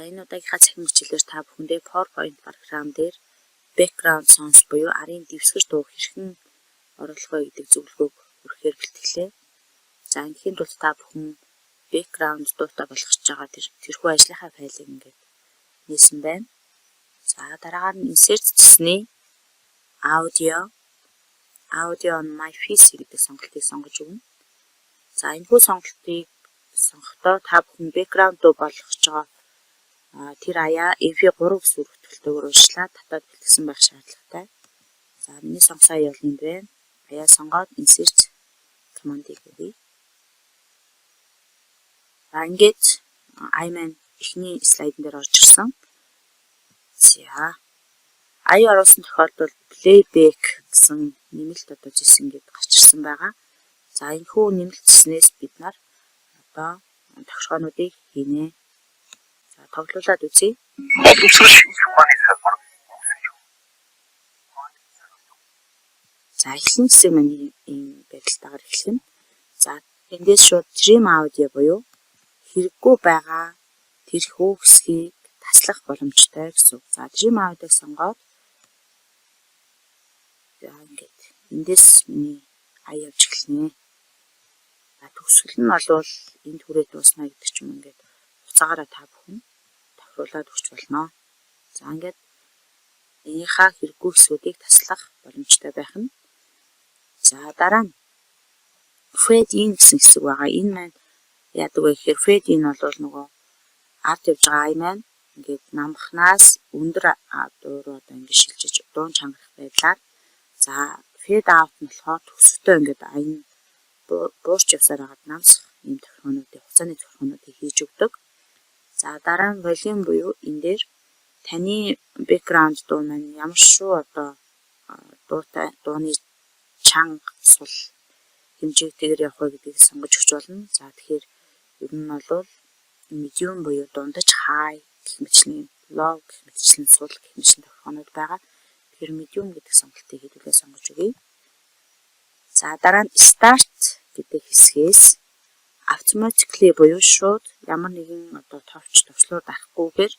энэ удаагийнхаа цахим хичээлээр та бүхэндээ PowerPoint програм дээр background sounds буюу арын дэвсгэр дуу хэрхэн оруулах вэ гэдэг зөвлөгөөг хүргэхээр бэлтгэлээ. За энэхийн тулд та бүхэн background дуутай болгож байгаа тэрхүү ажлынхаа файлыг ингээд нээсэн байна. За дараагаар нь insert гэсний audio on my PC гэдэг сонголтыг сонгож өгнө. За энэхүү сонголтыг сонгохдоо та бүхэн background дуу болгож байгаа тэр аяа MP3 гэсэн хүртэлтэйгээр уншлаад татаад бэлтгэсэн байх шаардлагатай. За миний сонгосон аяа бол энд байна. Аяа сонгоод insert command-ийг өгье. За ингээд iMan эхний слайдн дээр орж ирсэн. За аяа оруулсан тохиолдолд playback гэсэн нэмэлт одоо жисэн гэдэг гарч ирсэн байгаа. За энэхүү нэмэлтснээс бид нар одоо тогтоогоонуудыг хийнэ. За тоглуулад үзье. За эхлэн хэсэг маань ийм байдлаар эхэлнэ. За эндээс шууд trim audio буюу хэрэггүй байгаа тэрхүү хэсгийг таслах боломжтой гэсэн. За trim audio-г сонгоод ингээд эндээс миний аяа явж эхэлнэ. За төгсгөл нь болвол энд хүрээ дуусна гэдэг ч юм ингээд хугацаагаараа та бүхэн тохируулаад өгч болно. За ингээд энийхээ хэрэггүй хэсгүүдийг таслах боломжтой байх нь. За дараа нь fade in гэсэн хэсэг байгаа. Энэ маань яадаг вэ гэхээр fade in бол нөгөө ард явж байгаа iMan ингээд намхнаас өндөр дуур одоо ингээд шилжиж дуун чангарах байдлаар за fade out нь болохоор төгсөлтөө ингээд аян буурч явсаар хагаад намсах ийм тохиолдлуудыг хугацааны тохиолдлуудыг хийж өгдөг. За дараа нь volume буюу энэ дээр таны background дуу маань ямар шүү одоо дууны чанга сул хэмжээтэйгээр явах вэ гэдгийг сонгож өгч болно. За тэгэхээр ер нь бол medium буюу дундаж high гэх мэтчлэн low гэх мэтчлэн сул гэх мэтчлэн тохиолдлууд байгаа. Тэгэхээр medium гэдэг сонголтыг хэдүүлээ сонгож өгье. За дараа нь start гэдэг хэсгээс automatically буюу шууд ямар нэгэн одоо товчлууд арахгүйгээр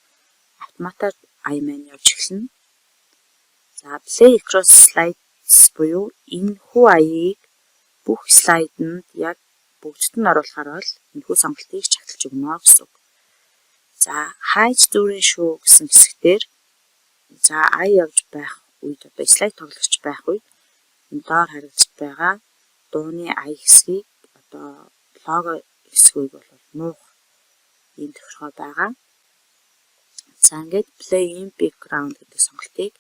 автоматар iMan явж эхэлнэ. За play across slides буюу энэ хүү аяыг бүх слайданд яг бүгдд нь оруулахаар бол энэхүү сонголтыг чагталж өгнө гэсэн үг. За хайж зүрийн шүү гэсэн хэсгээр за аяа явж байх үед одоо слайд тоглогч байх үед энэ доор харагдаж байгаа дууны ая хэсгийг одоо лого хэсгийг бол нуух ийм тохиолдол байгаа. За ингээд play in background гэдэг сонголтыг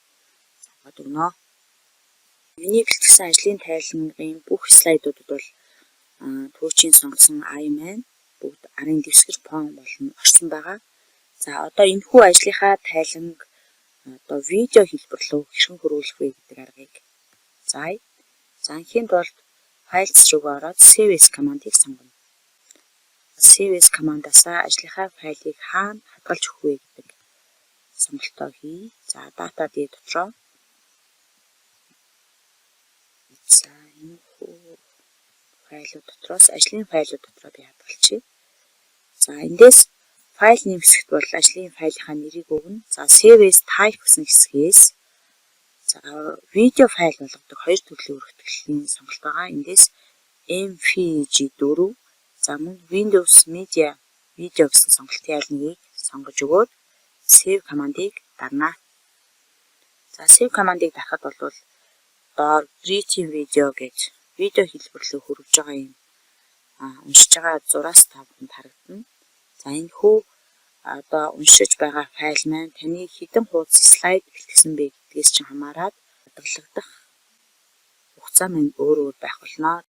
сонгоод өгнө. Миний бэлтгэсэн ажлын тайлангийн бүх слайдуудад бол түүчийн сонгосон iMan бүгд арын дэвсгэр фон болон орсон байгаа. За одоо энэхүү ажлынхаа тайланг одоо видео хэлбэр рүү хэрхэн хөрвүүлэх вэ гэдэг аргыг заая. За энэхийн тулд files руу ороод save as command-ыг сонгоно. Save as command-аас ажлынхаа файлыг хаана хадгалж өгөх вэ гэдэг сонголтоо хий. За data D дотроо за энэхүү файлууд дотроос ажлын файлууд дотроо би хадгалчихъя. За эндээс файл нэмсэхт бол ажлын файлынхаа нэрийг өгнө. За save as type гэсэн хэсгээс за видео файл болгодог хоёр төрлийн өргөтгөлийн сонголт байгаа. Эндээс MPG4 за мөн Windows Media Video гэсэн сонголтын аль нэгийг сонгож өгөөд save command-ыг дарна. За save command-ыг дарахад бол доор greeting video гэж видео хэлбэрлэлөөр хөрвж байгаа юм уншиж байгаа зураас та бүхэнд харагдана. За энэ хүү одоо уншиж байгаа файл маань таны хэдэн хуудас слайд бэлтгэсэн бэ гэдгээс чинь хамаарат хадгалагдах хугацаа маань өөр байх болно.